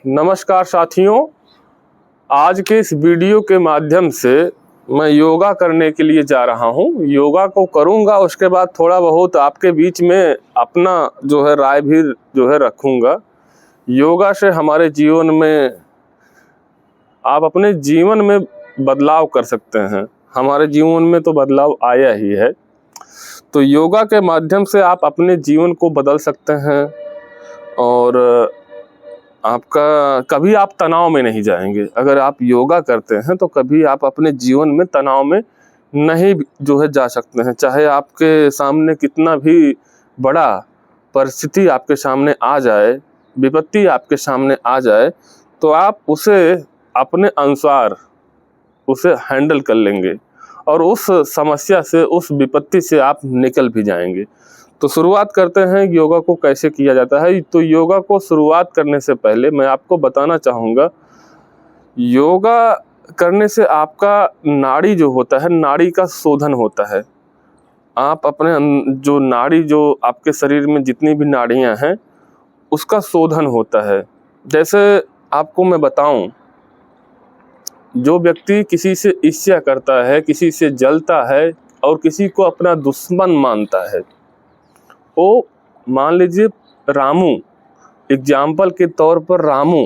नमस्कार साथियों, आज के इस वीडियो के माध्यम से मैं योगा करने के लिए जा रहा हूँ। योगा को करूँगा, उसके बाद थोड़ा बहुत आपके बीच में अपना जो है राय भी जो है रखूँगा। योगा से हमारे जीवन में, आप अपने जीवन में बदलाव कर सकते हैं। हमारे जीवन में तो बदलाव आया ही है, तो योगा के माध्यम से आप अपने जीवन को बदल सकते हैं और आपका कभी आप तनाव में नहीं जाएंगे। अगर आप योगा करते हैं तो कभी आप अपने जीवन में तनाव में नहीं जो है जा सकते हैं। चाहे आपके सामने कितना भी बड़ा परिस्थिति आपके सामने आ जाए, विपत्ति आपके सामने आ जाए, तो आप उसे अपने अनुसार उसे हैंडल कर लेंगे और उस समस्या से, उस विपत्ति से आप निकल भी जाएंगे। तो शुरुआत करते हैं योगा को कैसे किया जाता है। तो योगा को शुरुआत करने से पहले मैं आपको बताना चाहूँगा, योगा करने से आपका नाड़ी जो होता है, नाड़ी का शोधन होता है। आप अपने जो नाड़ी, जो आपके शरीर में जितनी भी नाड़ियाँ हैं, उसका शोधन होता है। जैसे आपको मैं बताऊं, जो व्यक्ति किसी से ईर्ष्या करता है, किसी से जलता है और किसी को अपना दुश्मन मानता है, वो मान लीजिए रामू, एग्जाम्पल के तौर पर रामू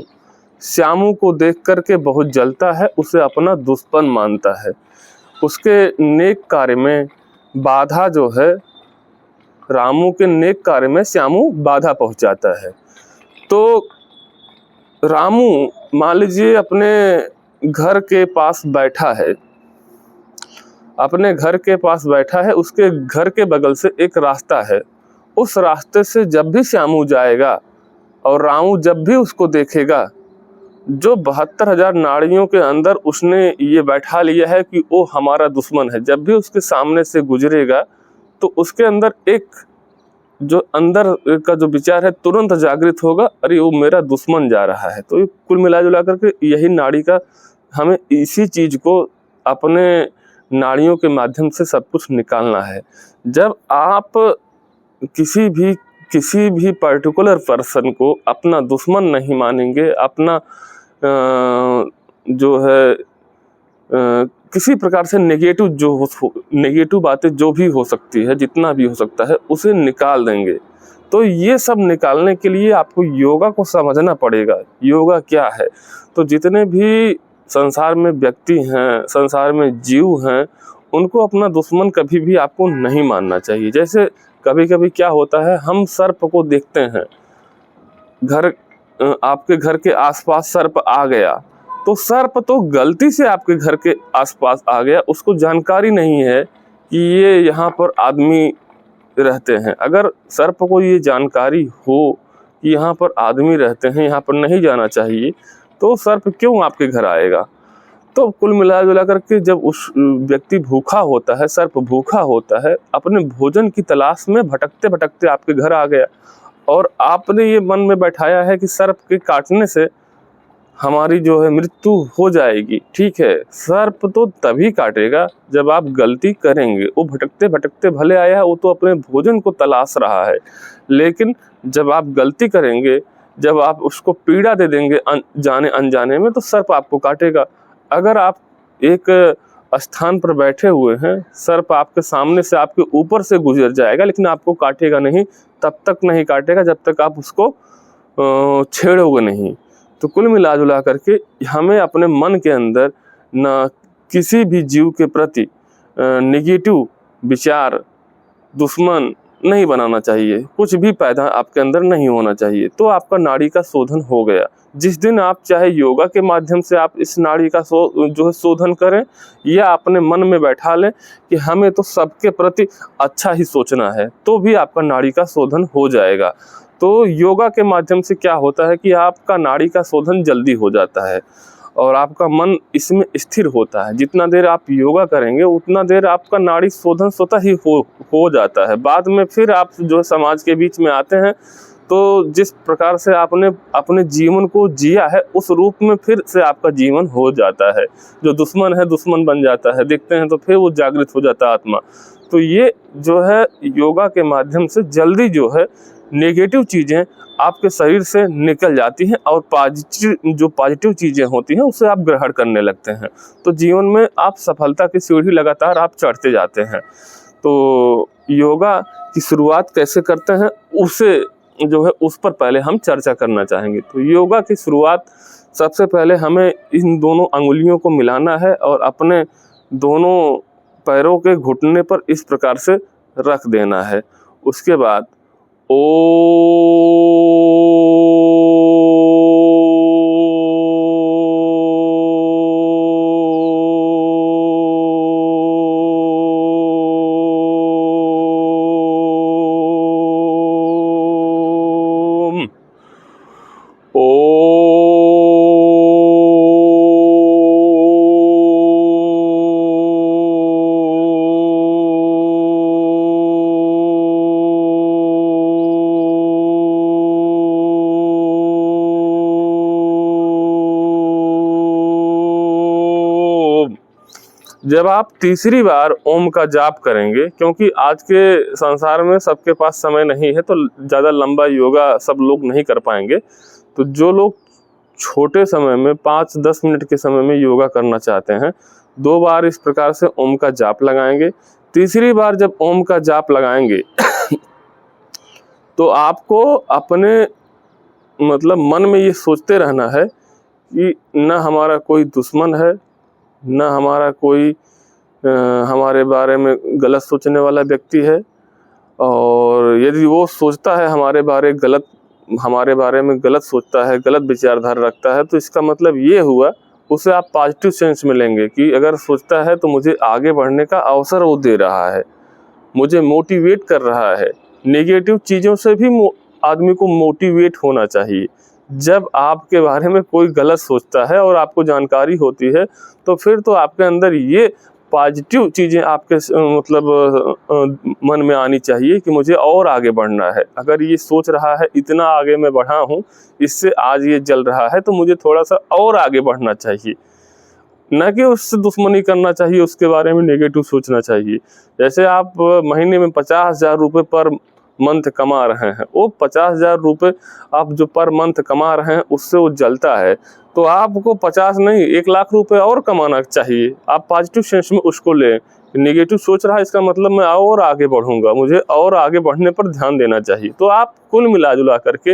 श्यामू को देख करके बहुत जलता है, उसे अपना दुश्मन मानता है। उसके नेक कार्य में बाधा जो है, रामू के नेक कार्य में श्यामू बाधा पहुंचाता है। तो रामू मान लीजिए अपने घर के पास बैठा है, अपने घर के पास बैठा है, उसके घर के बगल से एक रास्ता है। उस रास्ते से जब भी श्यामू जाएगा और रामू जब भी उसको देखेगा, जो 72,000 नाड़ियों के अंदर उसने ये बैठा लिया है कि वो हमारा दुश्मन है, जब भी उसके सामने से गुजरेगा तो उसके अंदर एक जो अंदर का जो विचार है तुरंत जागृत होगा, अरे वो मेरा दुश्मन जा रहा है। तो कुल मिला जुला करके यही नाड़ी का, हमें इसी चीज को अपने नाड़ियों के माध्यम से सब कुछ निकालना है। जब आप किसी भी पर्टिकुलर पर्सन को अपना दुश्मन नहीं मानेंगे, अपना जो है किसी प्रकार से नेगेटिव बातें जो भी हो सकती है, जितना भी हो सकता है, उसे निकाल देंगे। तो ये सब निकालने के लिए आपको योगा को समझना पड़ेगा। योगा क्या है? तो जितने भी संसार में व्यक्ति हैं, संसार में जीव हैं, उनको अपना दुश्मन कभी भी आपको नहीं मानना चाहिए। जैसे कभी कभी क्या होता है, हम सर्प को देखते हैं, आपके घर के आसपास सर्प आ गया, तो सर्प तो गलती से आपके घर के आसपास आ गया, उसको जानकारी नहीं है कि ये यहाँ पर आदमी रहते हैं। अगर सर्प को ये जानकारी हो कि यहाँ पर आदमी रहते हैं, यहाँ पर नहीं जाना चाहिए, तो सर्प क्यों आपके घर आएगा? तो कुल मिला जुला करके जब उस व्यक्ति भूखा होता है, सर्प भूखा होता है, अपने भोजन की तलाश में भटकते भटकते आपके घर आ गया और आपने ये मन में बैठाया है कि सर्प के काटने से हमारी जो है मृत्यु हो जाएगी। ठीक है, सर्प तो तभी काटेगा जब आप गलती करेंगे। वो भटकते भटकते भले आया है, वो तो अपने भोजन को तलाश रहा है, लेकिन जब आप गलती करेंगे, जब आप उसको पीड़ा दे देंगे जाने अनजाने में, तो सर्प आपको काटेगा। अगर आप एक स्थान पर बैठे हुए हैं, सर्प आपके सामने से, आपके ऊपर से गुजर जाएगा, लेकिन आपको काटेगा नहीं। तब तक नहीं काटेगा जब तक आप उसको छेड़ोगे नहीं। तो कुल मिला जुला करके हमें अपने मन के अंदर न किसी भी जीव के प्रति नेगेटिव विचार, दुश्मन नहीं बनाना चाहिए, कुछ भी पैदा आपके अंदर नहीं होना चाहिए। तो आपका नाड़ी का शोधन हो गया। जिस दिन आप चाहे योगा के माध्यम से आप इस नाड़ी का जो है शोधन करें, या अपने मन में बैठा लें कि हमें तो सबके प्रति अच्छा ही सोचना है, तो भी आपका नाड़ी का शोधन हो जाएगा। तो योगा के माध्यम से क्या होता है कि आपका नाड़ी का शोधन जल्दी हो जाता है और आपका मन इसमें स्थिर होता है। जितना देर आप योगा करेंगे उतना देर आपका नाड़ी शोधन स्वतः ही हो जाता है। बाद में फिर आप जो समाज के बीच में आते हैं, तो जिस प्रकार से आपने अपने जीवन को जिया है, उस रूप में फिर से आपका जीवन हो जाता है। जो दुश्मन है दुश्मन बन जाता है, देखते हैं तो फिर वो जागृत हो जाता है आत्मा। तो ये जो है योगा के माध्यम से जल्दी जो है नेगेटिव चीज़ें आपके शरीर से निकल जाती हैं और पॉजिटिव चीज़ें होती हैं उसे आप ग्रहण करने लगते हैं। तो जीवन में आप सफलता की सीढ़ी लगातार आप चढ़ते जाते हैं। तो योगा की शुरुआत कैसे करते हैं उसे जो है उस पर पहले हम चर्चा करना चाहेंगे। तो योगा की शुरुआत सबसे पहले हमें इन दोनों अंगुलियों को मिलाना है और अपने दोनों पैरों के घुटने पर इस प्रकार से रख देना है। उसके बाद जब आप तीसरी बार ओम का जाप करेंगे, क्योंकि आज के संसार में सबके पास समय नहीं है तो ज़्यादा लंबा योगा सब लोग नहीं कर पाएंगे। तो जो लोग छोटे समय में 5-10 मिनट के समय में योगा करना चाहते हैं, 2 बार इस प्रकार से ओम का जाप लगाएंगे। तीसरी बार जब ओम का जाप लगाएंगे तो आपको अपने मतलब मन में ये सोचते रहना है कि न हमारा कोई दुश्मन है, न हमारा कोई हमारे बारे में गलत सोचने वाला व्यक्ति है, और यदि वो सोचता है हमारे बारे में गलत सोचता है, गलत विचारधारा रखता है, तो इसका मतलब ये हुआ उसे आप पॉजिटिव सेंस में लेंगे कि अगर सोचता है तो मुझे आगे बढ़ने का अवसर वो दे रहा है, मुझे मोटिवेट कर रहा है। नेगेटिव चीज़ों से भी आदमी को मोटिवेट होना चाहिए। जब आपके बारे में कोई गलत सोचता है और आपको जानकारी होती है तो फिर तो आपके अंदर ये पॉजिटिव चीज़ें आपके मतलब मन में आनी चाहिए कि मुझे और आगे बढ़ना है। अगर ये सोच रहा है इतना आगे मैं बढ़ा हूँ, इससे आज ये जल रहा है, तो मुझे थोड़ा सा और आगे बढ़ना चाहिए, न कि उससे दुश्मनी करना चाहिए, उसके बारे में नेगेटिव सोचना चाहिए। जैसे आप महीने में 50,000 रुपये पर मंथ कमा रहे हैं, वो 50,000 रुपये आप जो पर मंथ कमा रहे हैं उससे वो जलता है, तो आपको 50 नहीं 1 लाख रुपए और कमाना चाहिए। आप पॉजिटिव सेंस में उसको लें। नेगेटिव सोच रहा है इसका मतलब मैं और आगे बढ़ूंगा, मुझे और आगे बढ़ने पर ध्यान देना चाहिए। तो आप कुल मिला जुला करके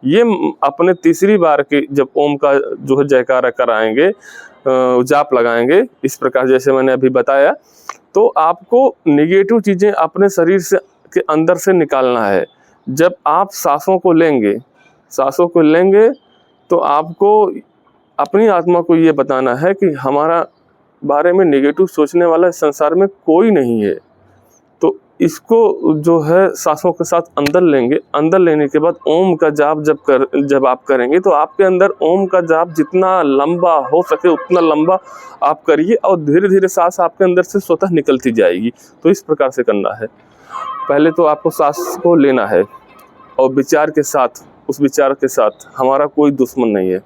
ये अपने तीसरी बार के जब ओम का जो है जयकारा कराएंगे, जाप लगाएंगे इस प्रकार जैसे मैंने अभी बताया, तो आपको नेगेटिव चीज़ें अपने शरीर से के अंदर से निकालना है। जब आप सांसों को लेंगे तो आपको अपनी आत्मा को ये बताना है कि हमारा बारे में नेगेटिव सोचने वाला इस संसार में कोई नहीं है। तो इसको जो है सांसों के साथ अंदर लेंगे। अंदर लेने के बाद ओम का जाप जब आप करेंगे तो आपके अंदर ओम का जाप जितना लंबा हो सके उतना लंबा आप करिए और धीरे धीरे सांस आपके अंदर से स्वतः निकलती जाएगी। तो इस प्रकार से करना है। पहले तो आपको सांस को लेना है और विचार के साथ, उस विचार के साथ हमारा कोई दुश्मन नहीं है।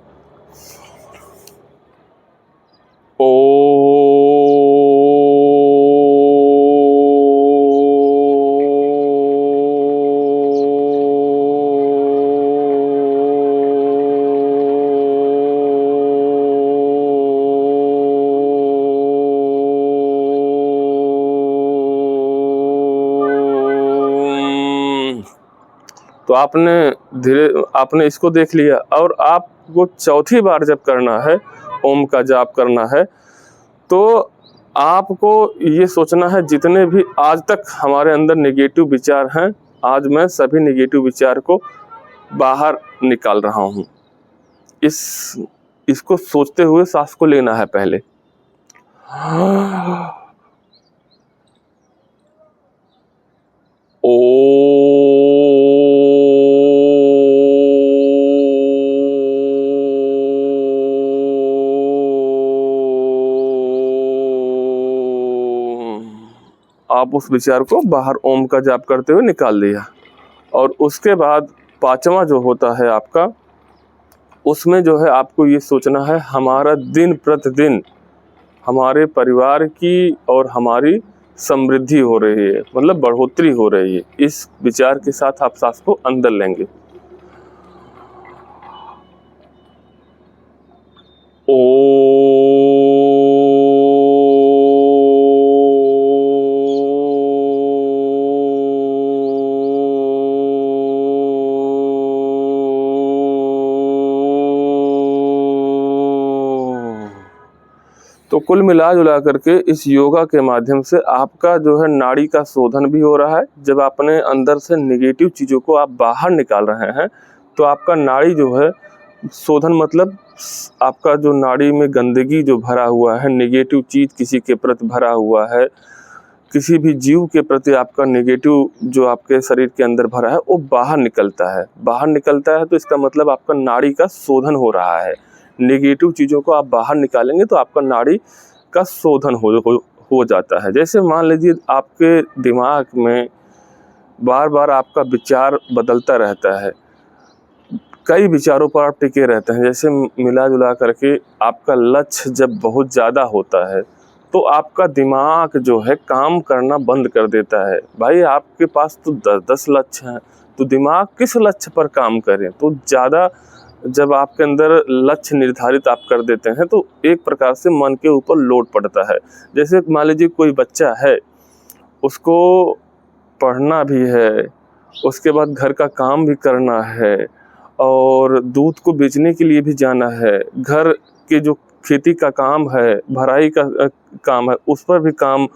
तो आपने इसको देख लिया, और आपको चौथी बार जब करना है, ओम का जाप करना है, तो आपको ये सोचना है जितने भी आज तक हमारे अंदर नेगेटिव विचार हैं, आज मैं सभी नेगेटिव विचार को बाहर निकाल रहा हूँ। इसको सोचते हुए सांस को लेना है पहले। आप उस विचार को बाहर ओम का जाप करते हुए निकाल दिया। और उसके बाद 5वां जो होता है आपका, उसमें जो है आपको ये सोचना है हमारा दिन प्रतिदिन हमारे परिवार की और हमारी समृद्धि हो रही है, मतलब बढ़ोतरी हो रही है। इस विचार के साथ आप सांस को अंदर लेंगे। तो कुल मिला जुला करके इस योगा के माध्यम से आपका जो है नाड़ी का शोधन भी हो रहा है। जब अपने अंदर से नेगेटिव चीज़ों को आप बाहर निकाल रहे हैं तो आपका नाड़ी जो है शोधन, मतलब आपका जो नाड़ी में गंदगी जो भरा हुआ है, नेगेटिव चीज़ किसी के प्रति भरा हुआ है, किसी भी जीव के प्रति आपका नेगेटिव जो आपके शरीर के अंदर भरा है वो बाहर निकलता है। बाहर निकलता है तो इसका मतलब आपका नाड़ी का शोधन हो रहा है। नेगेटिव चीज़ों को आप बाहर निकालेंगे तो आपका नाड़ी का शोधन हो जाता है। जैसे मान लीजिए आपके दिमाग में बार बार आपका विचार बदलता रहता है, कई विचारों पर आप टिके रहते हैं। जैसे मिला जुला करके आपका लक्ष्य जब बहुत ज़्यादा होता है तो आपका दिमाग जो है काम करना बंद कर देता है। भाई आपके पास तो 10 लक्ष्य हैं, तो दिमाग किस लक्ष्य पर काम करें। तो ज़्यादा जब आपके अंदर लक्ष्य निर्धारित आप कर देते हैं तो एक प्रकार से मन के ऊपर लोड पड़ता है। जैसे मान लीजिए कोई बच्चा है, उसको पढ़ना भी है, उसके बाद घर का काम भी करना है और दूध को बेचने के लिए भी जाना है, घर के जो खेती का काम है, भराई का काम है, उस पर भी काम,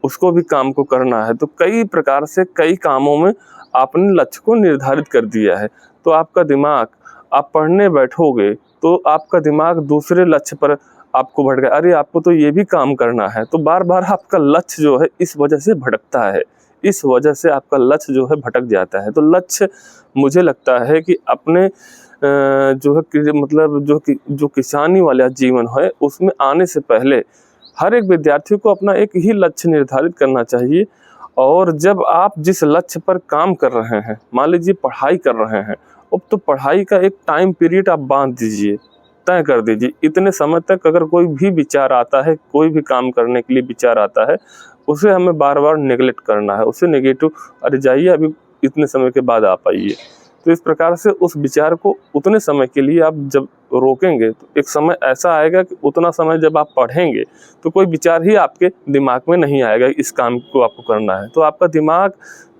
उसको भी काम को करना है। तो कई प्रकार से कई कामों में आपने लक्ष्य को निर्धारित कर दिया है। तो आपका दिमाग, आप पढ़ने बैठोगे तो आपका दिमाग दूसरे लक्ष्य पर आपको भटका, अरे आपको तो ये भी काम करना है। तो बार बार आपका लक्ष्य जो है इस वजह से भटकता है, इस वजह से आपका लक्ष्य जो है भटक जाता है। तो लक्ष्य मुझे लगता है कि अपने जो है मतलब जो किसानी वाला जीवन है उसमें आने से पहले हर एक विद्यार्थी को अपना एक ही लक्ष्य निर्धारित करना चाहिए। और जब आप जिस लक्ष्य पर काम कर रहे हैं, मान लीजिए पढ़ाई कर रहे हैं, अब तो पढ़ाई का एक टाइम पीरियड आप बांध दीजिए, तय कर दीजिए। इतने समय तक अगर कोई भी विचार आता है, कोई भी काम करने के लिए विचार आता है, उसे हमें बार बार नेगलेक्ट करना है, उसे नेगेटिव, अरे जाइए अभी इतने समय के बाद आप आइए। तो इस प्रकार से उस विचार को उतने समय के लिए आप जब रोकेंगे तो एक समय ऐसा आएगा कि उतना समय जब आप पढ़ेंगे तो कोई विचार ही आपके दिमाग में नहीं आएगा इस काम को आपको करना है। तो आपका दिमाग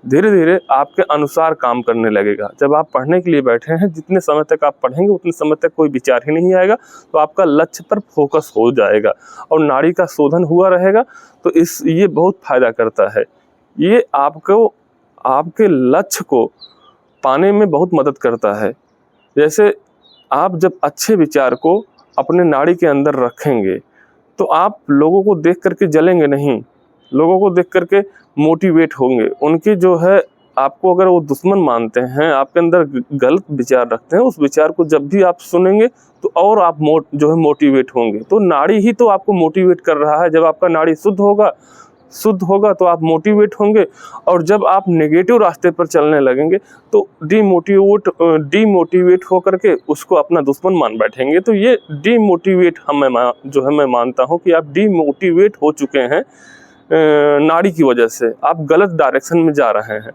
धीरे धीरे आपके अनुसार काम करने लगेगा। जब आप पढ़ने के लिए बैठे हैं, जितने समय तक आप पढ़ेंगे उतने समय तक कोई विचार ही नहीं आएगा, तो आपका लक्ष्य पर फोकस हो जाएगा और नाड़ी का शोधन हुआ रहेगा। तो ये बहुत फायदा करता है। ये आपको आपके लक्ष्य को पाने में बहुत मदद करता है। जैसे आप जब अच्छे विचार को अपने नाड़ी के अंदर रखेंगे तो आप लोगों को देख करके जलेंगे नहीं, लोगों को देख करके मोटिवेट होंगे। उनके जो है आपको अगर वो दुश्मन मानते हैं, आपके अंदर गलत विचार रखते हैं, उस विचार को जब भी आप सुनेंगे तो और आप जो है मोटिवेट होंगे। तो नाड़ी ही तो आपको मोटिवेट कर रहा है। जब आपका नाड़ी शुद्ध होगा तो आप मोटिवेट होंगे, और जब आप नेगेटिव रास्ते पर चलने लगेंगे तो डीमोटिवेट होकर के उसको अपना दुश्मन मान बैठेंगे। तो ये डीमोटिवेट मैं मानता हूँ कि आप डीमोटिवेट हो चुके हैं नाड़ी की वजह से, आप गलत डायरेक्शन में जा रहे हैं।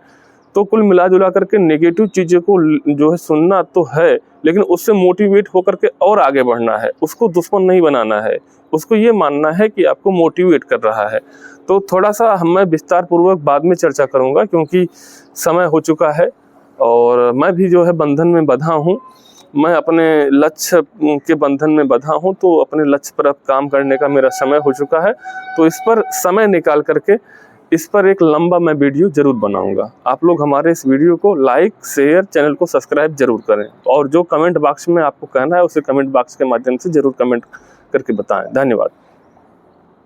तो कुल मिला जुला करके नेगेटिव चीज़ों को जो है सुनना तो है, लेकिन उससे मोटिवेट होकर के और आगे बढ़ना है, उसको दुश्मन नहीं बनाना है, उसको ये मानना है कि आपको मोटिवेट कर रहा है। तो थोड़ा सा मैं विस्तार पूर्वक बाद में चर्चा करूँगा, क्योंकि समय हो चुका है और मैं भी जो है बंधन में बंधा हूँ, मैं अपने लक्ष्य के बंधन में बंधा हूँ। तो अपने लक्ष्य पर अब काम करने का मेरा समय हो चुका है। तो इस पर समय निकाल करके इस पर एक लंबा मैं वीडियो ज़रूर बनाऊंगा। आप लोग हमारे इस वीडियो को लाइक, शेयर, चैनल को सब्सक्राइब जरूर करें, और जो कमेंट बॉक्स में आपको कहना है उसे कमेंट बॉक्स के माध्यम से ज़रूर कमेंट करके बताएं। धन्यवाद।